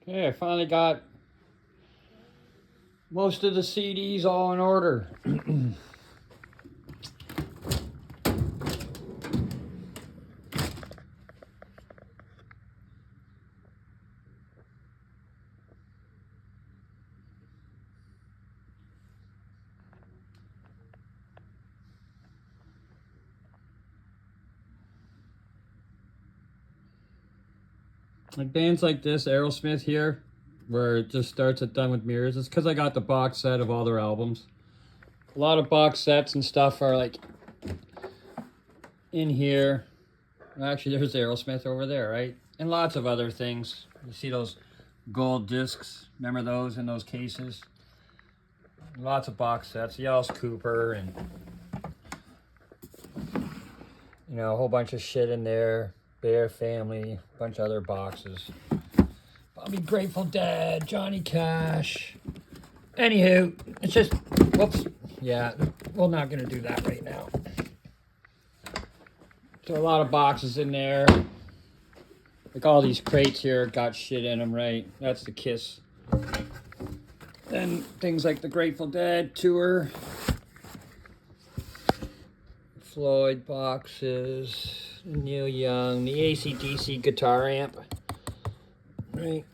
Okay, I finally got most of the CDs all in order. Like bands like this, Aerosmith here, where it just starts at Done with Mirrors, it's because I got the box set of all their albums. A lot of box sets and stuff are like in here. Actually, there's Aerosmith over there, right? And lots of other things. You see those gold discs? Remember those in those cases? Lots of box sets. Alice Cooper and, you know, a whole bunch of shit in there. Bear Family, a bunch of other boxes. Bobby Grateful Dead, Johnny Cash. Anywho, it's just, whoops. Yeah, we're not going to do that right now. So a lot of boxes in there. Like all these crates here got shit in them, right? That's the Kiss. Then things like the Grateful Dead tour. Floyd boxes. Neil Young. The AC/DC guitar amp. Right.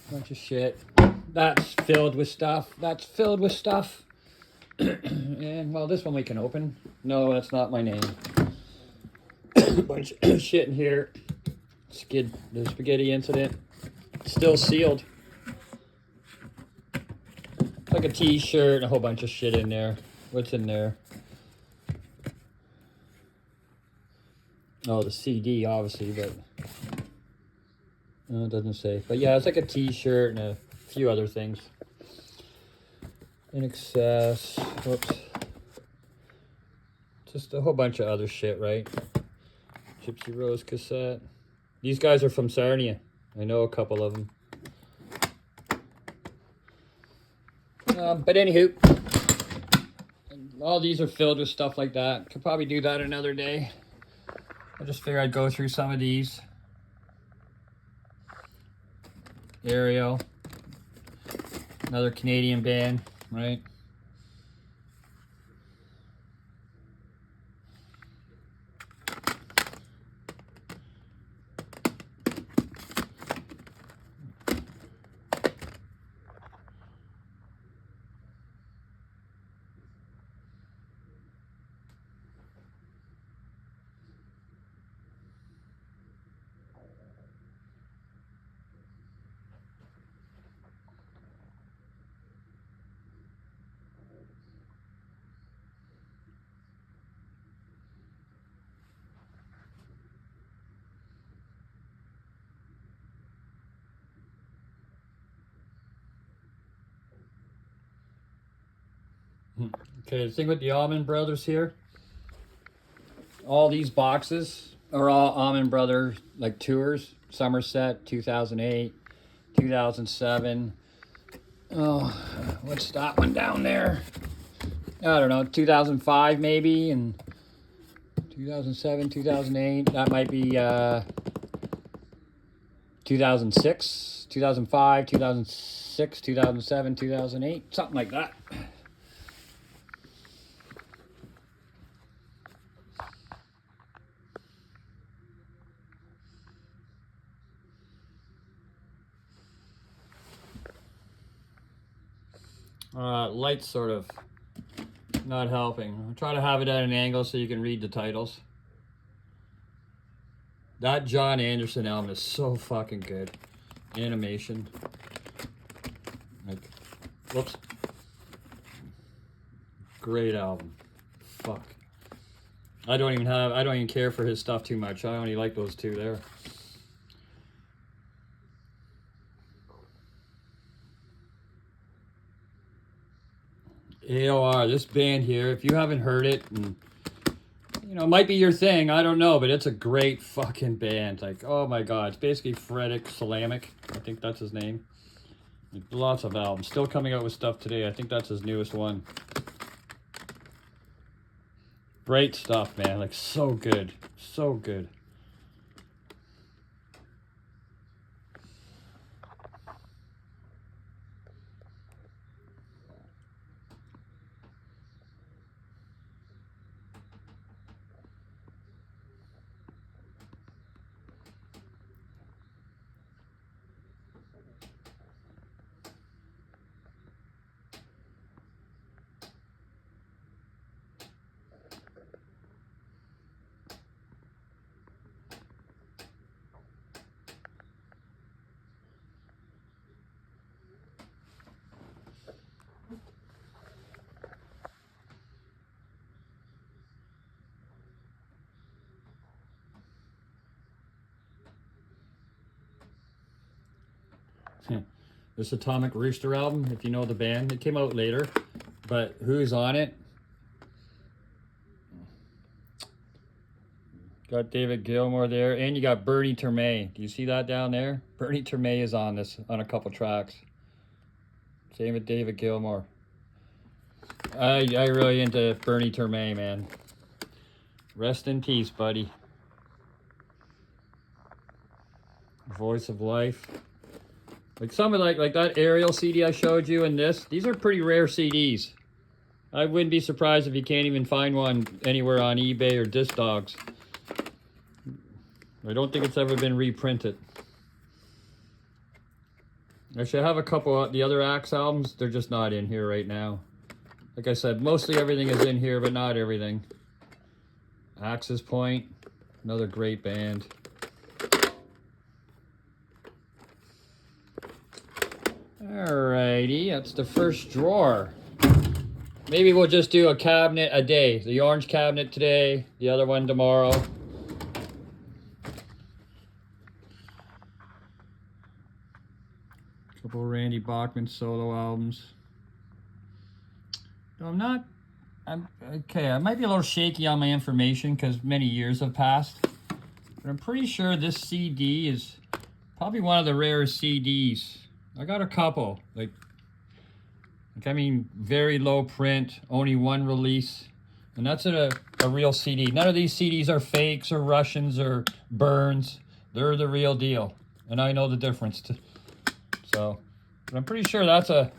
Bunch of shit. That's filled with stuff. That's filled with stuff. And, well, this one we can open. No, that's not my name. Bunch of shit in here. The spaghetti incident. Still sealed. It's like a t-shirt and a whole bunch of shit in there. What's in there? Oh, the CD, obviously, but no, it doesn't say. But yeah, it's like a t-shirt and a few other things. In excess. Whoops. Just a whole bunch of other shit, right? Gypsy Rose cassette. These guys are from Sarnia. I know a couple of them. But anywho, all these are filled with stuff like that. Could probably do that another day. I just figured I'd go through some of these. Ariel. Another Canadian band, right? Okay, the thing with the Allman Brothers here, all these boxes are all Allman Brothers like tours. Somerset, 2008, 2007. Oh, what's that one down there? I don't know, 2005 maybe, and 2007, 2008. That might be 2006, 2005, 2006, 2007, 2008, something like that. Light's sort of not helping. I'll try to have it at an angle so you can read the titles. That John Anderson album is so fucking good. Animation. Like, whoops. Great album. Fuck. I don't even care for his stuff too much. I only like those two there. AOR, this band here, if you haven't heard it, and you know, it might be your thing, I don't know, but it's a great fucking band. Like, oh my god, it's basically Fredrik Salamic. I think that's his name. Like, lots of albums. Still coming out with stuff today. I think that's his newest one. Great stuff, man. Like, so good. So good. This Atomic Rooster album, if you know the band. It came out later, but who's on it? Got David Gilmour there, and you got Bernie Terme. Do you see that down there? Bernie Terme is on this, on a couple tracks. Same with David Gilmour. I really into Bernie Terme, man. Rest in peace, buddy. Voice of Life. Like some of like that Ariel CD I showed you and this, these are pretty rare CDs. I wouldn't be surprised if you can't even find one anywhere on eBay or Discogs. I don't think it's ever been reprinted. Actually, I have a couple of the other Axe albums. They're just not in here right now. Like I said, mostly everything is in here, but not everything. Axis Point, another great band. Alrighty, that's the first drawer. Maybe we'll just do a cabinet a day. The orange cabinet today, the other one tomorrow. Couple Randy Bachman solo albums. I'm okay, I might be a little shaky on my information because many years have passed. But I'm pretty sure this CD is probably one of the rarest CDs. I got a couple, I mean, very low print, only one release, and that's a real CD. None of these CDs are fakes or Russians or Burns. They're the real deal, and I know the difference. So, but I'm pretty sure that's a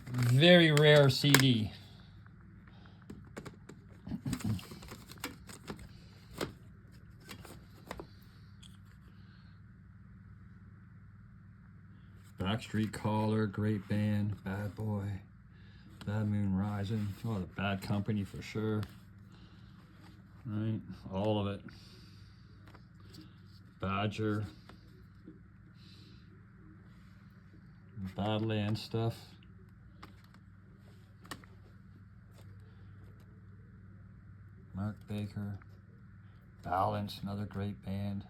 very rare CD. Backstreet Caller, great band. Bad Boy, Bad Moon Rising. Oh, the Bad Company for sure. Right, all of it. Badger. Badlands stuff. Mark Baker. Balance, another great band.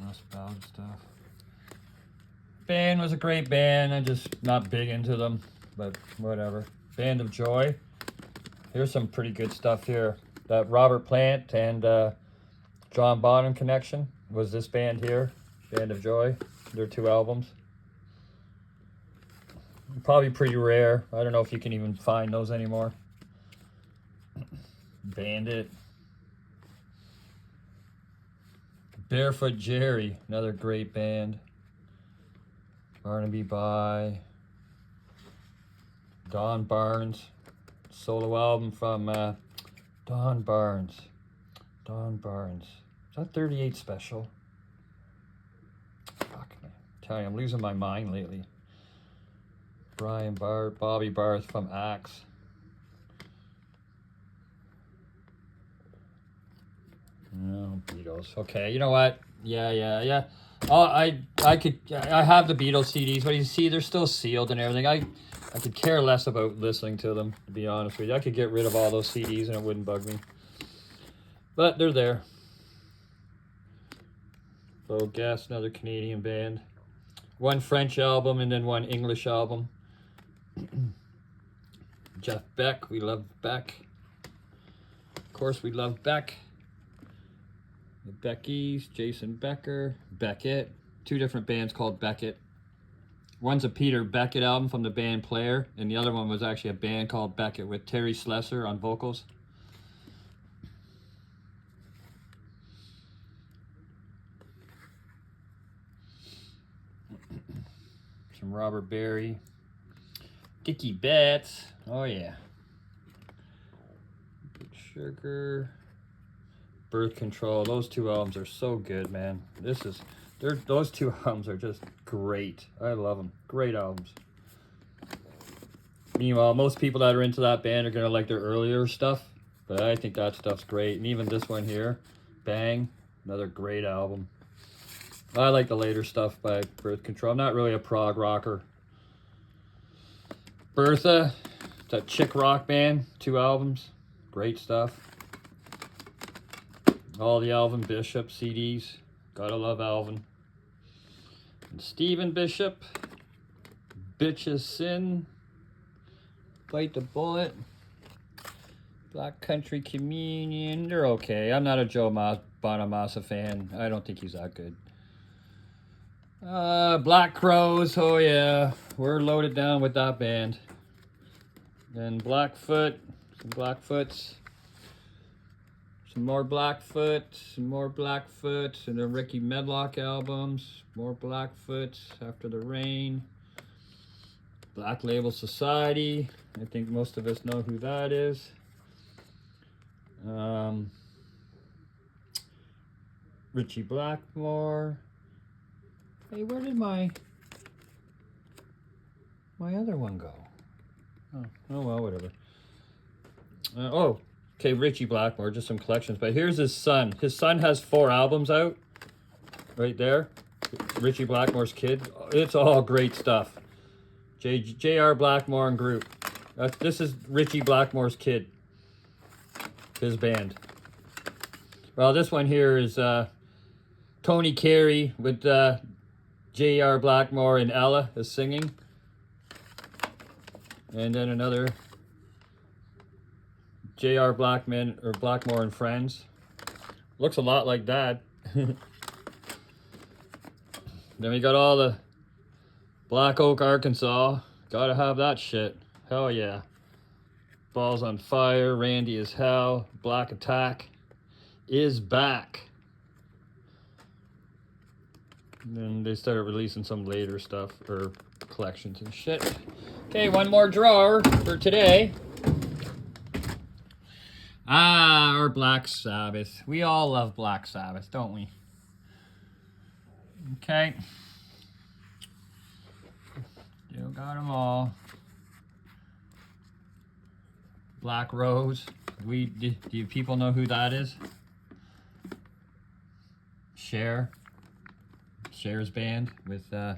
Russ Ballard stuff. Band was a great band. I'm just not big into them, but whatever. Band of Joy. Here's some pretty good stuff here. That Robert Plant and John Bonham connection was this band here, Band of Joy. Their 2 albums. Probably pretty rare. I don't know if you can even find those anymore. Bandit. Barefoot Jerry, another great band. Barnaby By. Don Barnes, solo album from Don Barnes. Don Barnes. Is that 38 Special? Fuck, man. I'm telling you, I'm losing my mind lately. Brian Barth, Bobby Barth from Axe. No, Beatles. Okay, you know what? Yeah. Oh, I have the Beatles CDs, but you see, they're still sealed and everything. I could care less about listening to them, to be honest with you. I could get rid of all those CDs and it wouldn't bug me. But they're there. Beau Guest, another Canadian band. 1 French album and then 1 English album. Jeff Beck, we love Beck. Of course, we love Beck. The Beckies, Jason Becker, Beckett. 2 different bands called Beckett. One's a Peter Beckett album from the band Player, and the other one was actually a band called Beckett with Terry Slessor on vocals. Some Robert Berry. Dickie Betts. Oh yeah. Sugar. Birth Control. Those 2 albums are so good, man. Those 2 albums are just great. I love them. Great albums. Meanwhile, most people that are into that band are gonna like their earlier stuff, but I think that stuff's great. And even this one here, Bang, another great album. I like the later stuff by Birth Control. I'm not really a prog rocker. Bertha, it's a chick rock band, 2 albums, great stuff. All the Alvin Bishop CDs, gotta love Alvin. And Stephen Bishop, Bitches Sin, Bite the Bullet, Black Country Communion. They're okay. I'm not a Joe Bonamassa fan. I don't think he's that good. Black Crowes. Oh yeah, we're loaded down with that band. Then Blackfoot, some Blackfoots. Some more Blackfoot, some more Blackfoot, and the Ricky Medlock albums. More Blackfoot, After the Rain. Black Label Society. I think most of us know who that is. Richie Blackmore. Hey, where did my other one go? Oh well, whatever. Okay, Richie Blackmore, just some collections. But here's his son. His son has 4 albums out. Right there. Richie Blackmore's kid. It's all great stuff. J.R. Blackmore and Group. This is Richie Blackmore's kid. His band. Well, this one here is Tony Carey with J.R. Blackmore and Ella is singing. And then another J.R. Blackmore and Friends. Looks a lot like that. Then we got all the Black Oak, Arkansas. Gotta have that shit. Hell yeah. Balls on Fire, Randy is Hell, Black Attack is back. And then they started releasing some later stuff, or collections and shit. Okay, one more drawer for today. Our Black Sabbath. We all love Black Sabbath, don't we? Okay. Still got them all. Black Rose. Do you people know who that is? Cher's band with oh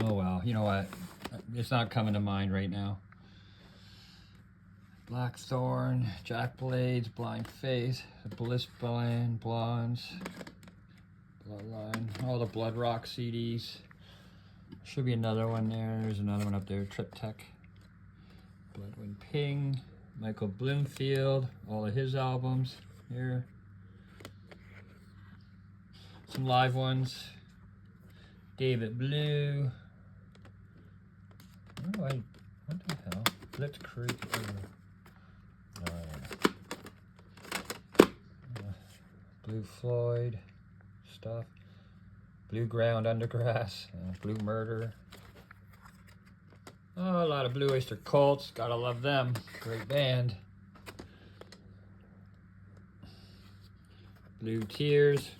well, you know what? It's not coming to mind right now. Blackthorn, Jack Blades, Blind Faith, the Bliss Band, Blondes, Bloodline, all the Blood Rock CDs. Should be another one there. There's another one up there. Triptych, Bloodwind Ping, Michael Bloomfield, all of his albums here. Some live ones. David Blue. Oh, what the hell? Blitzkrieg. Blue Floyd stuff. Blue Ground Undergrass. Blue Murder. Oh, a lot of Blue Oyster Cults. Gotta love them. Great band. Blue Tears.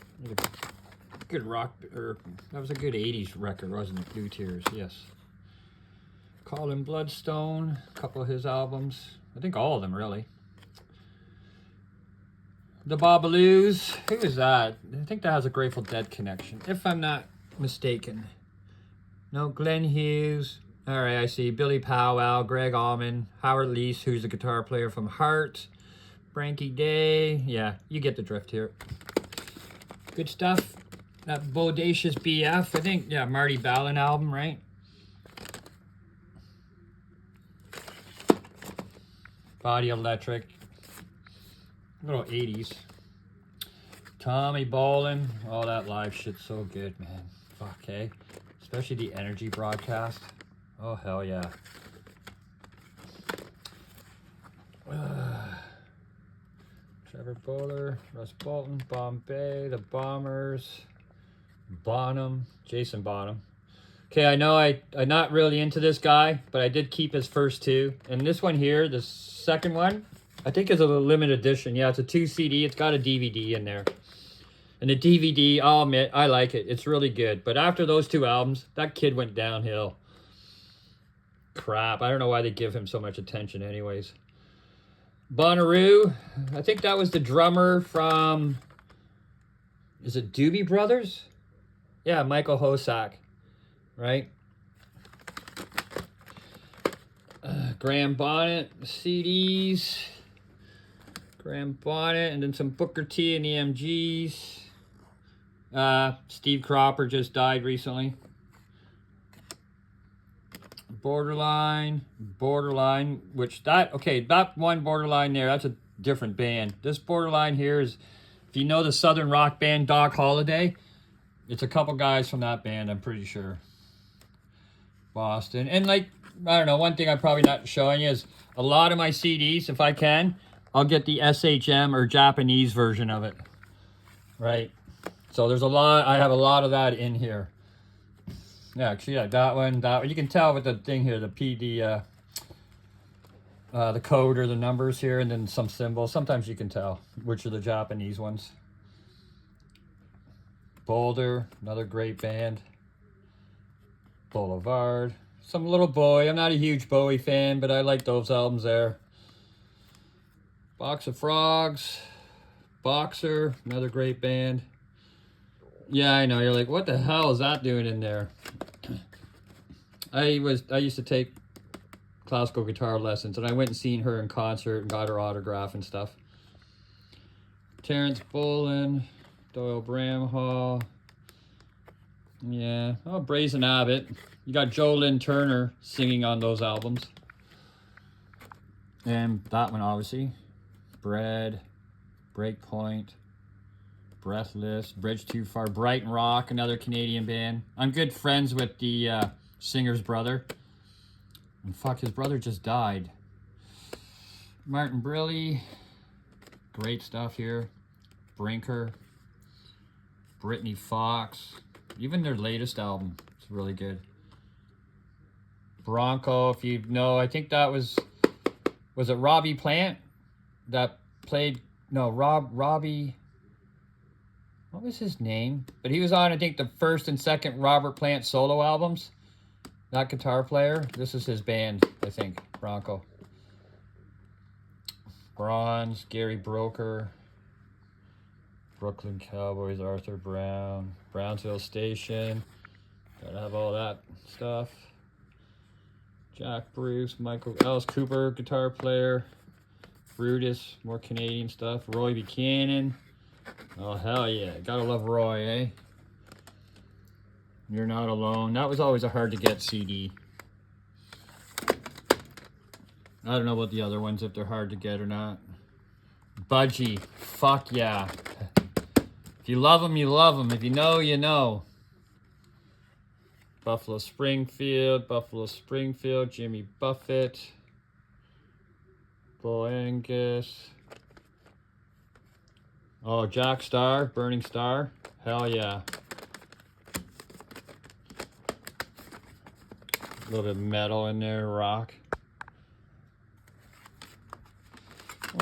Good rock, or that was a good 80s record, wasn't it? Blue Tears, yes. Colin Bloodstone, a couple of his albums. I think all of them, really. The Bobaloos. Who is that? I think that has a Grateful Dead connection, if I'm not mistaken. No, Glenn Hughes. All right, I see. Billy Powell, Greg Allman, Howard Leese, who's the guitar player from Heart, Frankie Day. Yeah, you get the drift here. Good stuff. That Bodacious BF, I think, yeah, Marty Balin album, right? Body Electric. Little 80s. Tommy Bolin. All that live shit's so good, man. Fuck, eh? Especially the Energy broadcast. Oh, hell yeah. Trevor Bowler, Russ Bolton, Bombay, The Bombers, Bonham, Jason Bonham. Okay, I know I'm not really into this guy, but I did keep his first 2. And this one here, the second one, I think is a limited edition. Yeah, it's a 2 CD. It's got a DVD in there. And the DVD, I'll admit, I like it. It's really good. But after those 2 albums, that kid went downhill. Crap. I don't know why they give him so much attention anyways. Bonnaroo. I think that was the drummer from... Is it Doobie Brothers? Yeah, Michael Hosack. Right? Graham Bonnet CDs. Graham Bonnet, and then some Booker T and EMGs. Steve Cropper just died recently. Borderline, which that one Borderline there, that's a different band. This Borderline here is, if you know the Southern rock band Doc Holliday, it's a couple guys from that band, I'm pretty sure. Boston. And like, I don't know, one thing I'm probably not showing you is a lot of my CDs, if I can, I'll get the SHM or Japanese version of it. Right? So there's a lot, I have a lot of that in here. Yeah, actually, yeah, that one. You can tell with the thing here, the PD, the code or the numbers here, and then some symbols. Sometimes you can tell which are the Japanese ones. Boulder, another great band. Boulevard, some Little Boy. I'm not a huge Bowie fan, but I like those albums there. Box of Frogs, Boxer, another great band. Yeah, I know. You're like, what the hell is that doing in there? I used to take classical guitar lessons, and I went and seen her in concert and got her autograph and stuff. Terrence Boland, Doyle Bramhall. Yeah. Oh, Brazen Abbott. You got Joe Lynn Turner singing on those albums. And that one, obviously. Bread, Breakpoint, Breathless, Bridge Too Far, Brighton Rock, another Canadian band. I'm good friends with the singer's brother. And fuck, his brother just died. Martin Brilli, great stuff here. Brinker, Brittany Fox, even their latest album is really good. Bronco, if you know, I think that was it Robbie Plant that played, no, Robbie, what was his name? But he was on, I think, the first and second Robert Plant solo albums. That guitar player, this is his band, I think, Bronco. Bronze, Gary Broker, Brooklyn Cowboys, Arthur Brown, Brownsville Station, gotta have all that stuff. Jack Bruce, Michael, Alice Cooper, guitar player. Brutus, more Canadian stuff. Roy Buchanan. Oh, hell yeah. Gotta love Roy, eh? You're Not Alone. That was always a hard to get CD. I don't know about the other ones, if they're hard to get or not. Budgie. Fuck yeah. If you love them, you love them. If you know, you know. Buffalo Springfield, Jimmy Buffett. Bull Angus. Oh, Jack Starr, Burning Star. Hell yeah. A little bit of metal in there, rock.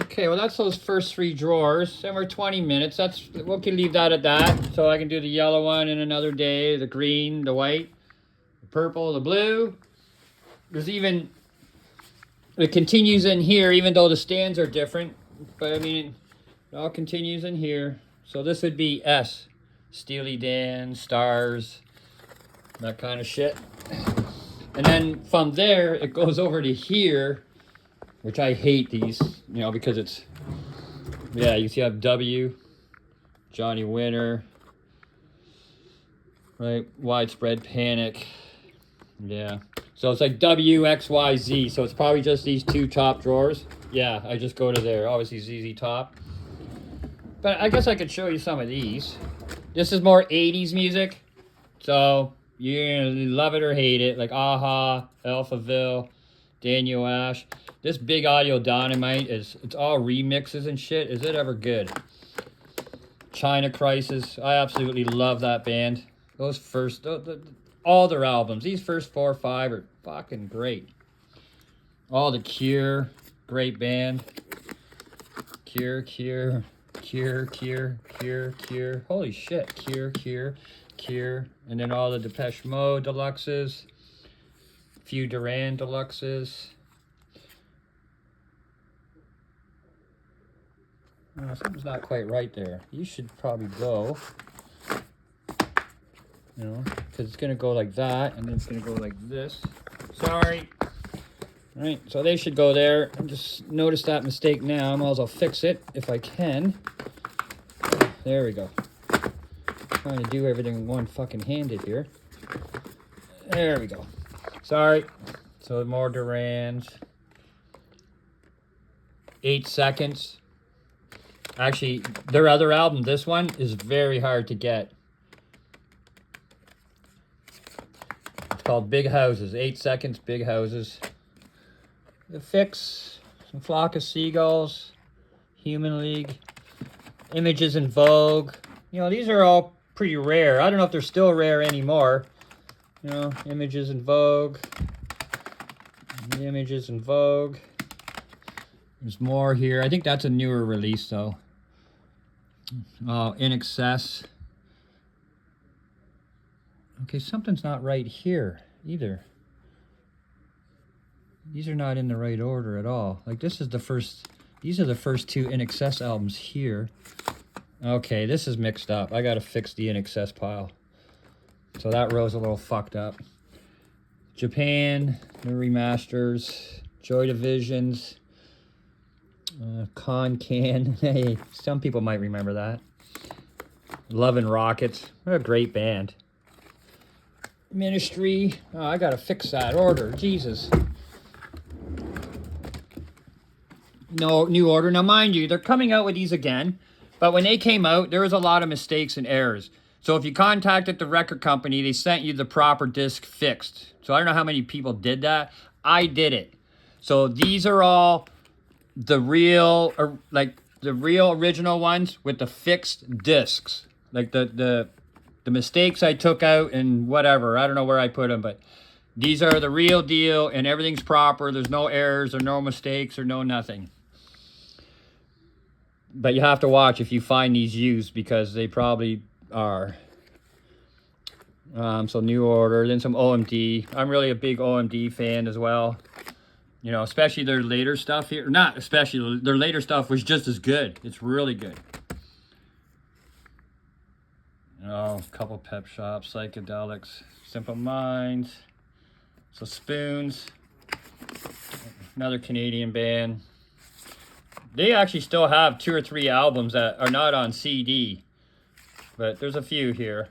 Okay, well that's those first three drawers. And we're 20 minutes. We can leave that at that. So I can do the yellow one in another day, the green, the white, the purple, the blue. There's even, it continues in here, even though the stands are different. But I mean, it all continues in here. So this would be S. Steely Dan, Stars, that kind of shit. And then from there, it goes over to here, which I hate these, you know, because it's, yeah, you see I have W, Johnny Winter, right, Widespread Panic, yeah. So it's like W, X, Y, Z, so it's probably just these two top drawers. Yeah, I just go to there, obviously ZZ Top. But I guess I could show you some of these. This is more 80s music, so you're gonna love it or hate it, like Aha, Alphaville, Daniel Ash. This Big Audio Dynamite it's all remixes and shit. Is it ever good? China Crisis. I absolutely love that band. Those first, all their albums. These first 4 or 5 are fucking great. All the Cure, great band. Cure. Holy shit, Cure. And then all the Depeche Mode deluxes. Few Duran deluxes. Oh, something's not quite right there. You should probably go, you know, because it's going to go like that, and then it's going to go like this. Sorry. All right, so they should go there. I just noticed that mistake now. I might as well fix it if I can. There we go. trying to do everything one fucking handed here. There we go. Sorry. So more Durans. 8 Seconds. Actually, their other album, this one, is very hard to get. It's called Big Houses. 8 Seconds, Big Houses. The Fix. Some Flock of Seagulls. Human League. Images in Vogue. You know, these are all pretty rare. I don't know if they're still rare anymore. You know, Images in Vogue. Images in Vogue. There's more here. I think that's a newer release, though. In Excess. Okay, something's not right here either. These are not in the right order at all. Like, this is the first... These are the first 2 In Excess albums here. Okay, this is mixed up. I gotta fix the In Excess pile. So that row's a little fucked up. Japan, the remasters, Joy Divisions, Con Can. Hey, some people might remember that. Love and Rockets. What a great band. Ministry. Oh, I gotta fix that order. Jesus. No new order. Now, mind you, they're coming out with these again. But when they came out, there was a lot of mistakes and errors. So if you contacted the record company, they sent you the proper disc fixed. So I don't know how many people did that. I did it. So these are all the real, the real original ones with the fixed discs. Like the mistakes I took out and whatever. I don't know where I put them, but these are the real deal and everything's proper. There's no errors or no mistakes or no nothing. But you have to watch if you find these used because they probably are. So New Order, then some OMD. I'm really a big OMD fan as well. You know, especially their later stuff here. Not especially, their later stuff was just as good. It's really good. Oh, a couple Pep Shops, Psychedelics, Simple Minds. So Spoons. Another Canadian band. They actually still have 2 or 3 albums that are not on CD. But there's a few here.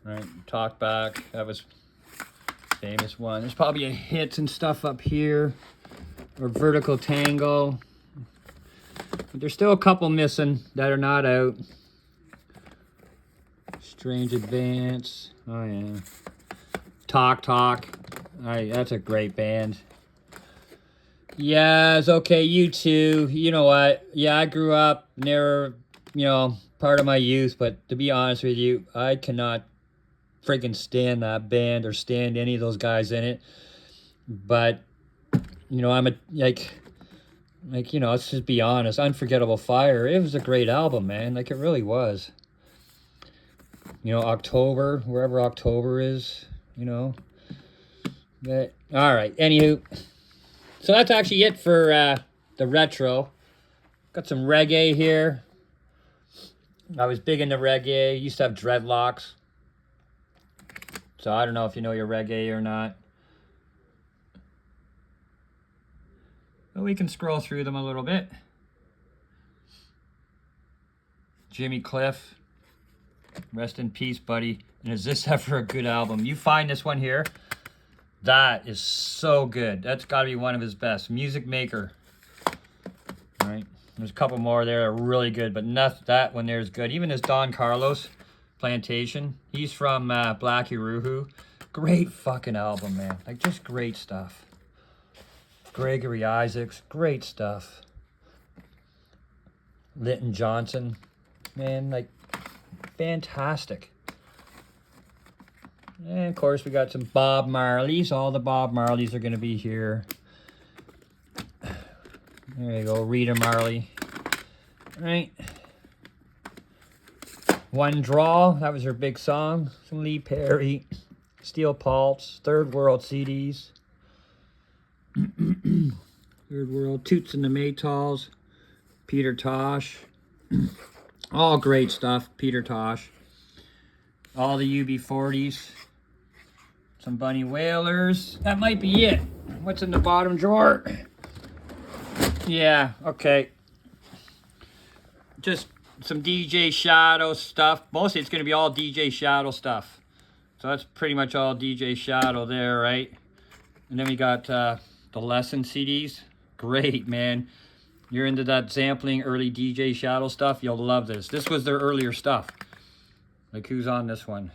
Right, Talk Back. That was a famous one. There's probably a Hits and stuff up here. Or Vertical Tango. But there's still a couple missing that are not out. Strange Advance. Oh, yeah. Talk Talk. That's a great band. Yes, okay, U2. You know what? Yeah, I grew up near, you know, part of my youth, but to be honest with you, I cannot freaking stand that band or stand any of those guys in it. But, you know, I'm a, like, you know, let's just be honest. Unforgettable Fire. It was a great album, man. Like, it really was. You know, October, wherever October is, you know. But, all right, anywho. So that's actually it for the retro. Got some reggae here. I was big into reggae. Used to have dreadlocks. So I don't know if you know your reggae or not. But we can scroll through them a little bit. Jimmy Cliff. Rest in peace, buddy. And is this ever a good album? You find this one here. That is so good. That's got to be one of his best. Music Maker. All right. There's a couple more there that are really good, but not that one there is good. Even his Don Carlos Plantation. He's from Black Uruhu. Great fucking album, man. Like, just great stuff. Gregory Isaacs. Great stuff. Lytton Johnson. Man, like, fantastic. And of course we got some Bob Marleys. All the Bob Marleys are going to be here. There you go, Rita Marley. All right. One Draw, that was her big song. Some Lee Perry. Steel Pulse, Third World CDs. Third World, Toots and the Maytals. Peter Tosh. All great stuff, Peter Tosh. All the UB40s. Some Bunny Whalers. That might be it. What's in the bottom drawer? Yeah, okay. Just some DJ Shadow stuff. Mostly it's going to be all DJ Shadow stuff. So that's pretty much all DJ Shadow there, right? And then we got the Lesson CDs. Great, man. You're into that sampling, early DJ Shadow stuff, you'll love this. This was their earlier stuff. Like, who's on this one?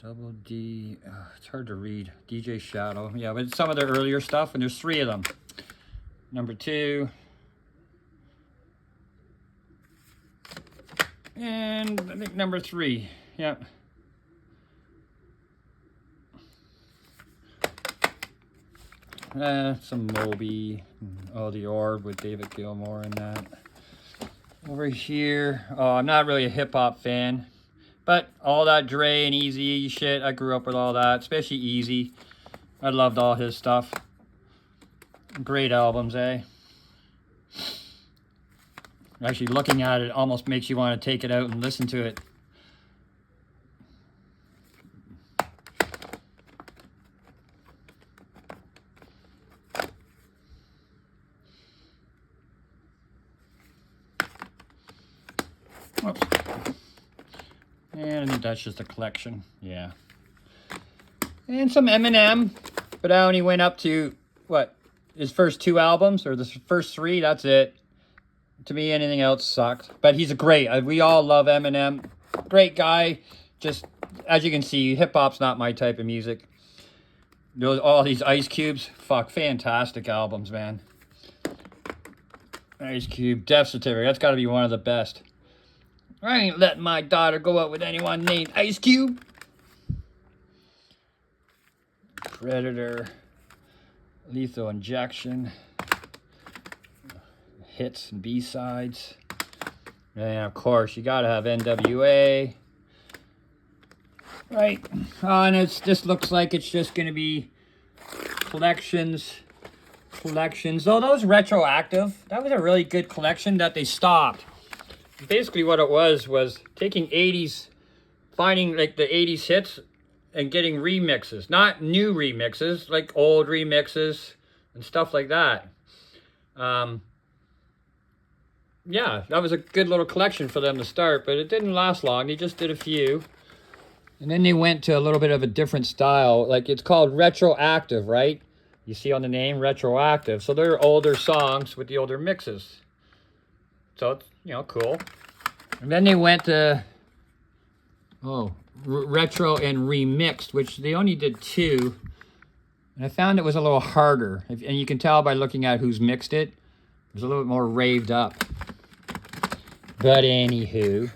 Double D, it's hard to read. DJ Shadow. Yeah, but it's some of their earlier stuff, and there's 3 of them. Number 2. And I think number 3. Yep. Some Moby. Oh, The Orb with David Gilmour and that. Over here. Oh, I'm not really a hip-hop fan. But all that Dre and Easy shit, I grew up with all that. Especially Easy. I loved all his stuff. Great albums, eh? Actually, looking at it almost makes you want to take it out and listen to it. Whoops. And I think that's just a collection. Yeah. And some Eminem. But I only went up to, what, his first 2 albums? Or the first 3? That's it. To me, anything else sucked. But he's a great. We all love Eminem. Great guy. Just, as you can see, hip-hop's not my type of music. All these Ice Cubes. Fuck, fantastic albums, man. Ice Cube, Death Certificate. That's got to be one of the best. I ain't letting my daughter go out with anyone named Ice Cube. Predator. Lethal Injection. Hits and B-sides. And of course, you gotta have NWA. Right. And this looks like it's just gonna be collections. Oh, those Retroactive. That was a really good collection that they stopped. Basically what it was taking 80s, finding like the 80s hits and getting remixes. Not new remixes, like old remixes and stuff like that. Yeah, that was a good little collection for them to start, but it didn't last long. They just did a few. And then they went to a little bit of a different style. Like, it's called Retroactive, right? You see on the name, Retroactive. So they're older songs with the older mixes. So it's, you know, cool. And then they went to, retro and remixed, which they only did 2. And I found it was a little harder. And you can tell by looking at who's mixed it. It was a little bit more raved up. But anywho,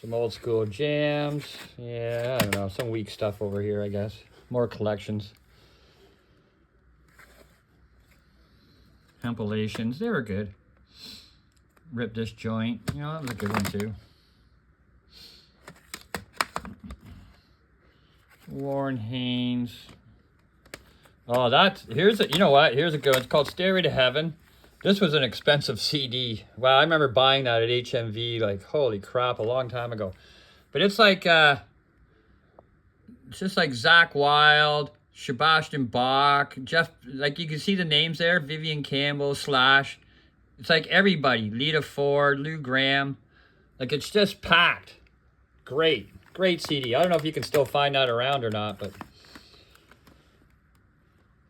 some old school jams. Yeah, I don't know. Some weak stuff over here, I guess. More collections. Compilations. They were good. Rip This Joint. You know, that was a good one too. Warren Haynes. Oh, here's a, you know what? Here's a good one. It's called Stairway to Heaven. This was an expensive CD. Wow, I remember buying that at HMV, like, holy crap, a long time ago. But it's like, it's just like Zakk Wylde, Sebastian Bach, Jeff, like you can see the names there, Vivian Campbell, Slash. It's like everybody, Lita Ford, Lou Gramm. Like, it's just packed. Great CD. I don't know if you can still find that around or not, but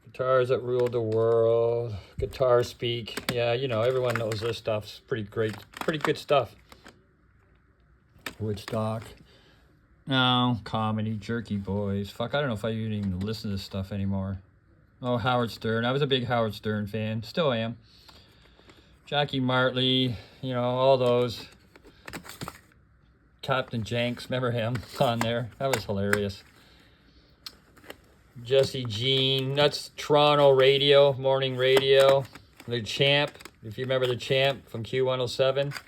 Guitars That Ruled the World, Guitar Speak. Yeah, you know, everyone knows this stuff's pretty great, pretty good stuff. Woodstock. No, comedy, Jerky Boys. Fuck, I don't know if I even listen to this stuff anymore. Oh, Howard Stern. I was a big Howard Stern fan. Still am. Jackie Martley, you know, all those. Captain Jenks, remember him on there? That was hilarious. Jesse Jean, that's Toronto radio, morning radio. The Champ, if you remember the Champ from Q107.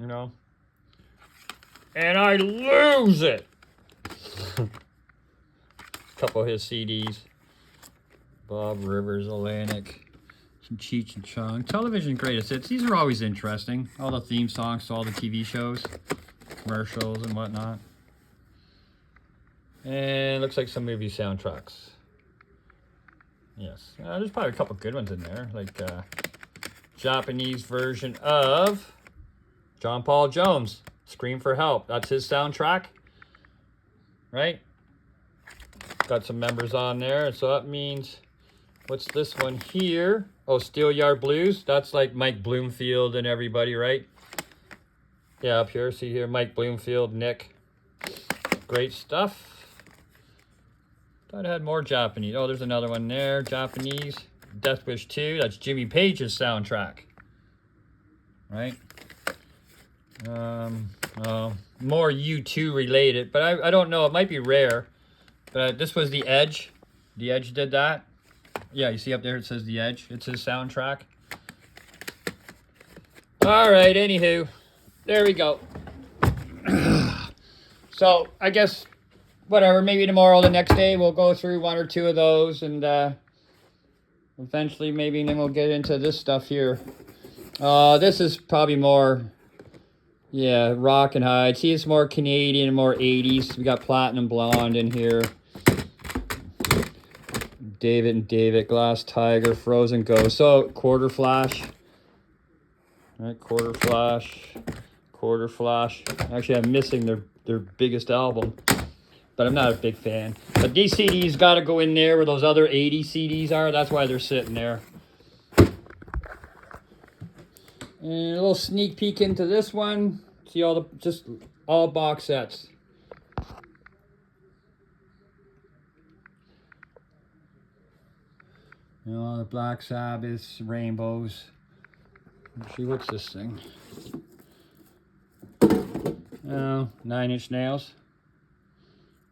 You know. And I lose it. A couple of his CDs. Bob Rivers, Atlantic. Some Cheech and Chong. Television greatest hits. These are always interesting. All the theme songs to all the TV shows. Commercials and whatnot. And looks like some movie soundtracks. Yes, there's probably a couple good ones in there, like Japanese version of John Paul Jones, Scream for Help. That's his soundtrack, right? Got some members on there, so that means, what's this one here? Oh, Steelyard Blues. That's like Mike Bloomfield and everybody, right? Yeah, up here, see here, Mike Bloomfield, Nick. Great stuff. Thought I had more Japanese. Oh, there's another one there, Japanese. Death Wish 2, that's Jimmy Page's soundtrack. Right? More U2 related, but I don't know, it might be rare. But this was The Edge. The Edge did that. Yeah, you see up there it says The Edge. It's his soundtrack. Alright, anywho. There we go. So, I guess, whatever, maybe tomorrow or the next day we'll go through one or two of those, and eventually maybe then we'll get into this stuff here. This is probably more, yeah, rock and hide. See, it's more Canadian and more 80s. We got Platinum Blonde in here. David and David, Glass Tiger, Frozen Ghost. So, Quarter Flash. Right, Quarter Flash. Quarter Flash. Actually, I'm missing their biggest album, but I'm not a big fan. But these CDs got to go in there where those other 80 CDs are. That's why they're sitting there. And a little sneak peek into this one. See all the, just all box sets. You know, all the Black Sabbaths, Rainbows. Let's see, what's this thing? Oh, 9 Inch Nails.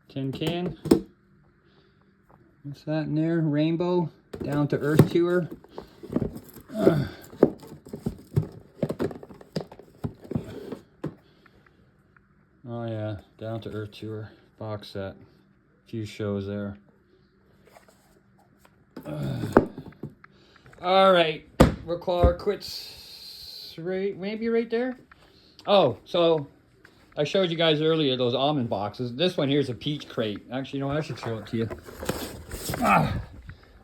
Tin Can. What's that in there? Rainbow. Down to Earth Tour. Oh yeah, Down to Earth Tour. Box set. Few shows there. Alright. Require quits right, maybe right there. Oh, so I showed you guys earlier those almond boxes. This one here is a peach crate. Actually, you know what? I should show it to you. I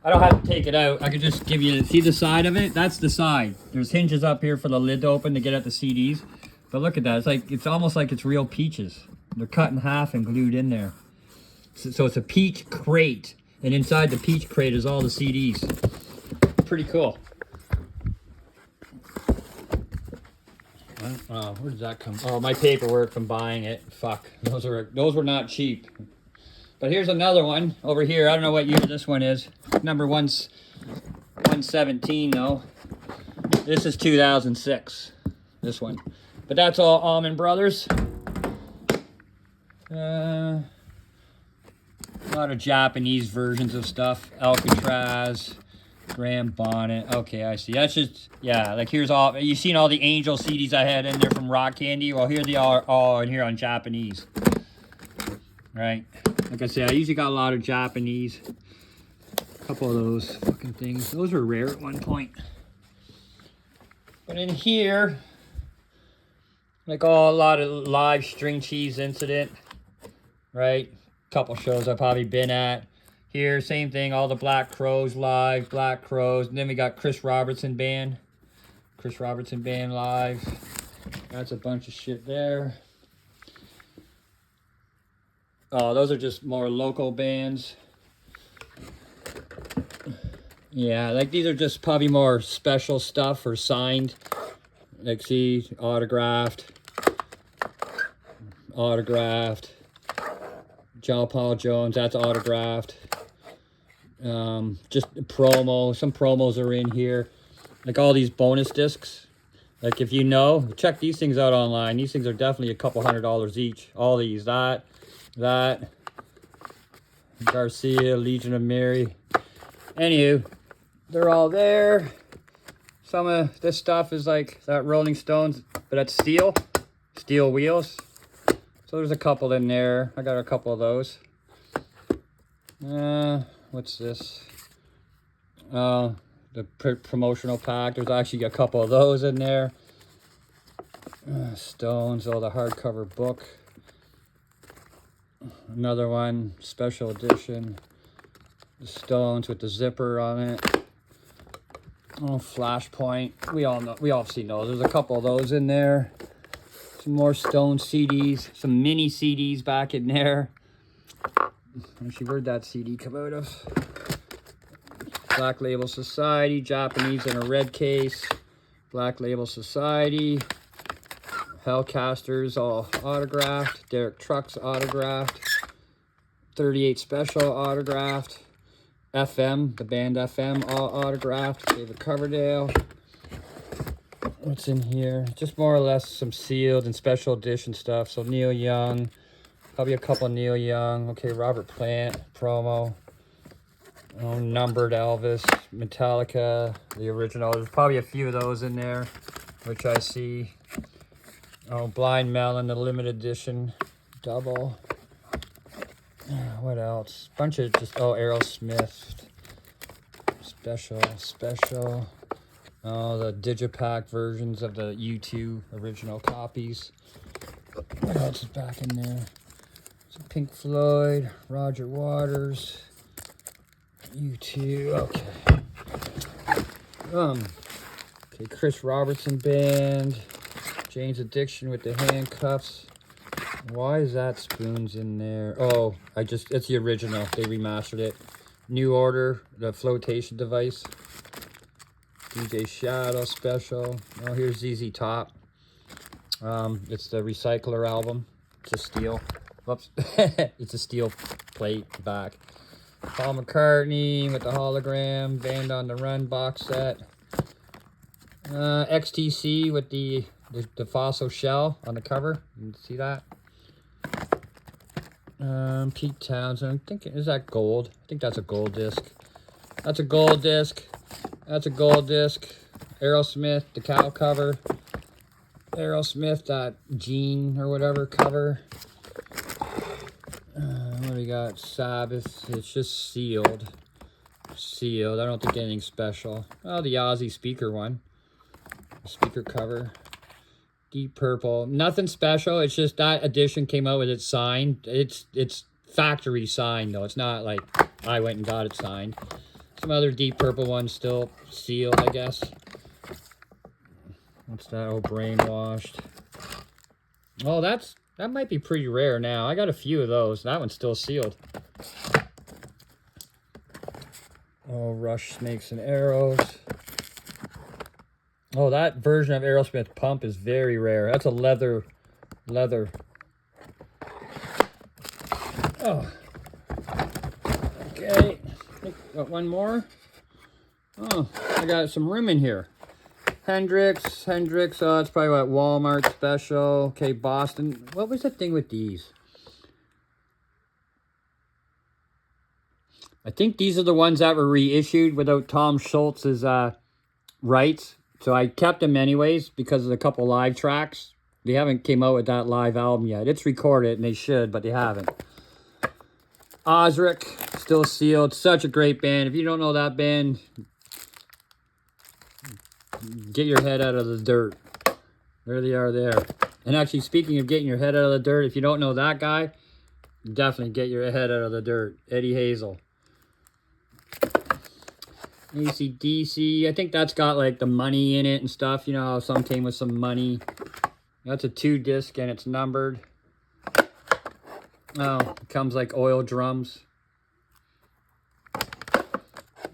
don't have to take it out. I could just give you, see the side of it? That's the side. There's hinges up here for the lid to open to get at the CDs. But look at that. It's like, it's almost like it's real peaches. They're cut in half and glued in there. So it's a peach crate. And inside the peach crate is all the CDs. Pretty cool. Oh, where did that come from? Oh, my paperwork from buying it. Fuck. Those were not cheap. But here's another one over here. I don't know what year this one is. Number 117 though. This is 2006. This one. But that's all Allman Brothers. A lot of Japanese versions of stuff. Alcatraz, Graham Bonnet. Okay, I see. That's just, yeah, like here's all, you've seen all the Angel CDs I had in there from Rock Candy? Well, here they are all in here on Japanese. Right? Like I said, I usually got a lot of Japanese. A couple of those fucking things. Those were rare at one point. But in here, like a lot of live String Cheese Incident. Right? Couple shows I've probably been at. Here, same thing, all the Black Crowes live, Black Crowes. And then we got Chris Robertson Band. Chris Robertson Band live. That's a bunch of shit there. Oh, those are just more local bands. Yeah, like these are just probably more special stuff or signed. Like see, autographed. Autographed. John Paul Jones, that's autographed. Just promo, some promos are in here. Like all these bonus discs. Like if you know, check these things out online. These things are definitely a couple $100 each. All these, that, Garcia, Legion of Mary. Anywho, they're all there. Some of this stuff is like that Rolling Stones, but that's steel wheels. So there's a couple in there. I got a couple of those. What's this? The promotional pack. There's actually a couple of those in there. Stones, the hardcover book. Another one, special edition. The Stones with the zipper on it. Oh, Flashpoint. We all obviously know. There's a couple of those in there. Some more Stone CDs. Some mini CDs back in there. Actually, where'd that CD come out of? Black Label Society. Japanese in a red case. Black Label Society. Hellcasters all autographed. Derek Trucks autographed. 38 Special autographed. FM, the band FM, all autographed. David Coverdale. What's in here? Just more or less some sealed and special edition stuff. So Neil Young, probably a couple Neil Young. Okay, Robert Plant promo. Oh, numbered Elvis, Metallica, the original. There's probably a few of those in there, which I see. Oh, Blind Melon, the limited edition double. What else? Bunch of just, oh, Aerosmith. Special. Oh, the Digipack versions of the U2 original copies. What else is back in there? Some Pink Floyd, Roger Waters, U2, okay. Okay, Chris Robertson Band, Jane's Addiction with the handcuffs. Why is that Spoons in there? Oh, it's the original. They remastered it. New Order, the flotation device. DJ Shadow special. Oh, here's ZZ Top. It's the Recycler album. It's a steel. Whoops. It's a steel plate back. Paul McCartney with the hologram. Band on the Run box set. XTC with the fossil shell on the cover. You can see that. Pete Townsend. I'm thinking, is that gold? I think that's a gold disc. That's a gold disc. That's a gold disc. Aerosmith, the cow cover. Aerosmith, that Gene or whatever cover. What do we got? Sabbath. It's just sealed. Sealed. I don't think anything special. Oh, the Ozzy speaker one. Speaker cover. Deep Purple. Nothing special. It's just that edition came out with it signed. It's factory signed though. It's not like I went and got it signed. Some other Deep Purple ones still sealed, I guess. What's that? Oh, Brainwashed. Oh, that might be pretty rare now. I got a few of those. That one's still sealed. Oh, Rush, Snakes and Arrows. Oh, that version of Aerosmith Pump is very rare. That's a leather. Oh. Okay. Got one more. Oh, I got some room in here. Hendrix. Oh, it's probably what, Walmart special. Okay, Boston. What was the thing with these? I think these are the ones that were reissued without Tom Schultz's rights. So I kept them anyways because of a couple live tracks. They haven't came out with that live album yet. It's recorded and they should, but they haven't. Ozric, still sealed. Such a great band. If you don't know that band, get your head out of the dirt. There they are there. And actually, speaking of getting your head out of the dirt, if you don't know that guy, definitely get your head out of the dirt. Eddie Hazel. AC/DC. I think that's got like the money in it and stuff. You know how some came with some money. That's a 2-disc and it's numbered. Oh, it comes like oil drums.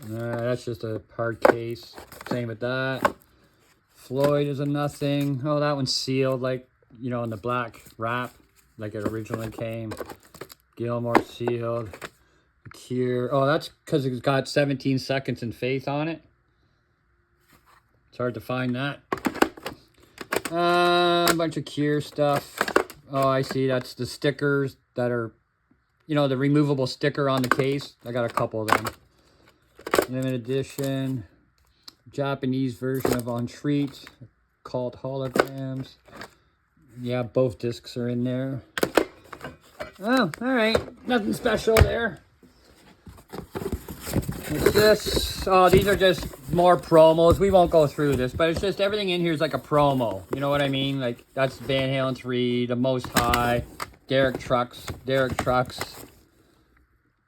That's just a hard case. Same with that. Floyd is a nothing. Oh, that one's sealed, like, you know, in the black wrap, like it originally came. Gilmore sealed. The Cure. Oh, that's because it's got 17 Seconds and Faith on it. It's hard to find that. A bunch of Cure stuff. Oh, I see. That's the stickers that are, you know, the removable sticker on the case. I got a couple of them. Limited edition. Japanese version of On Treat. Cult holograms. Yeah, both discs are in there. Oh, alright. Nothing special there. What's this? Oh, these are just more promos. We won't go through this, but it's just everything in here is like a promo. You know what I mean? Like, that's Van Halen 3, The Most High, Derek Trucks,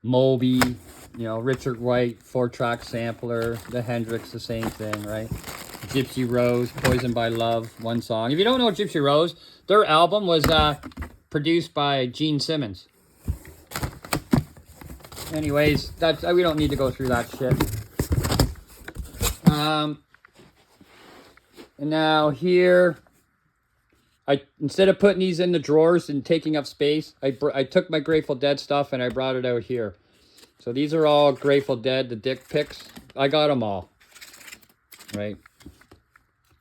Moby, You know, Richard White 4-track sampler, the Hendrix, the same thing, right? Gypsy Rose, Poison by Love, one song. If you don't know Gypsy Rose, their album was produced by Gene Simmons. Anyways, that's we don't need to go through that shit. And now here, instead of putting these in the drawers and taking up space, I took my Grateful Dead stuff and I brought it out here. So these are all Grateful Dead, the dick pics. I got them all, right?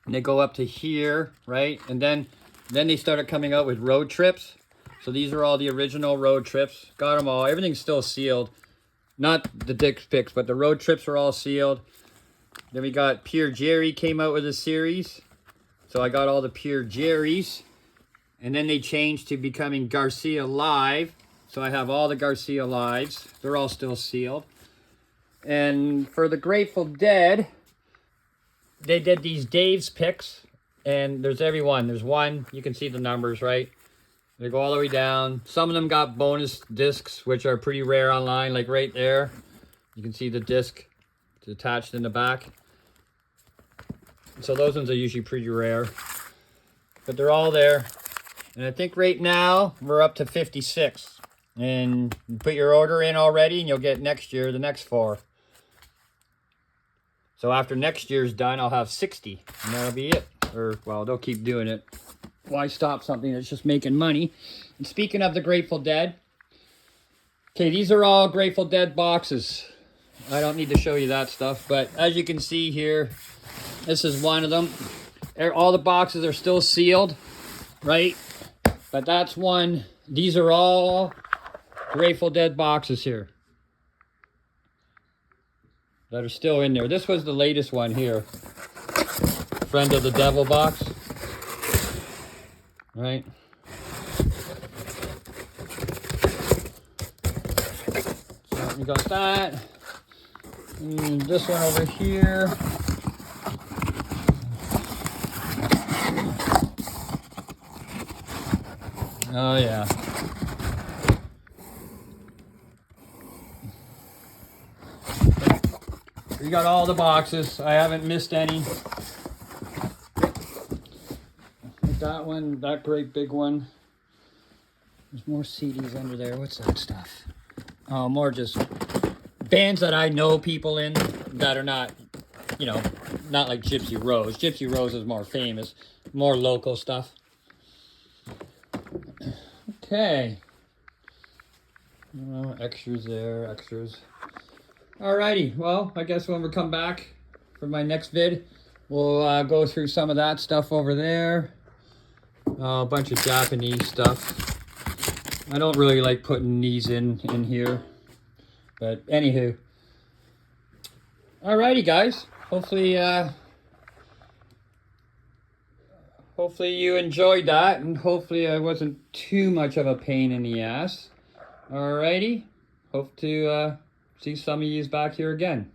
And they go up to here, right? And then they started coming out with road trips. So these are all the original road trips. Got them all. Everything's still sealed. Not the dick pics, but the road trips are all sealed. Then we got Pure Jerry came out with a series. So I got all the Pure Jerrys. And then they changed to becoming Garcia Live. So I have all the Garcia Lives. They're all still sealed. And for the Grateful Dead, they did these Dave's picks. And there's every one. There's one. You can see the numbers, right? They go all the way down. Some of them got bonus discs, which are pretty rare online. Like right there. You can see the disc. It's attached in the back. So those ones are usually pretty rare. But they're all there. And I think right now we're up to 56. And you put your order in already and you'll get next year the next 4. So after next year's done, I'll have 60. And that'll be it. Or, well, they'll keep doing it. Why stop something that's just making money? And speaking of the Grateful Dead. Okay, these are all Grateful Dead boxes. I don't need to show you that stuff. But as you can see here, this is one of them. All the boxes are still sealed, right? But that's one. These are all Grateful Dead boxes here that are still in there. This was the latest one here. Friend of the Devil box. Right? So we got that. And this one over here. Oh yeah. We got all the boxes. I haven't missed any. That one, that great big one. There's more CDs under there. What's that stuff? Oh, more just bands that I know people in that are not, you know, not like Gypsy Rose. Gypsy Rose is more famous, more local stuff. Okay. Oh, extras there, extras. Alrighty, well, I guess when we come back for my next vid, we'll go through some of that stuff over there. A bunch of Japanese stuff. I don't really like putting these in here. But anywho. Alrighty, guys. Hopefully you enjoyed that, and hopefully I wasn't too much of a pain in the ass. Alrighty. Hope to see some of you back here again.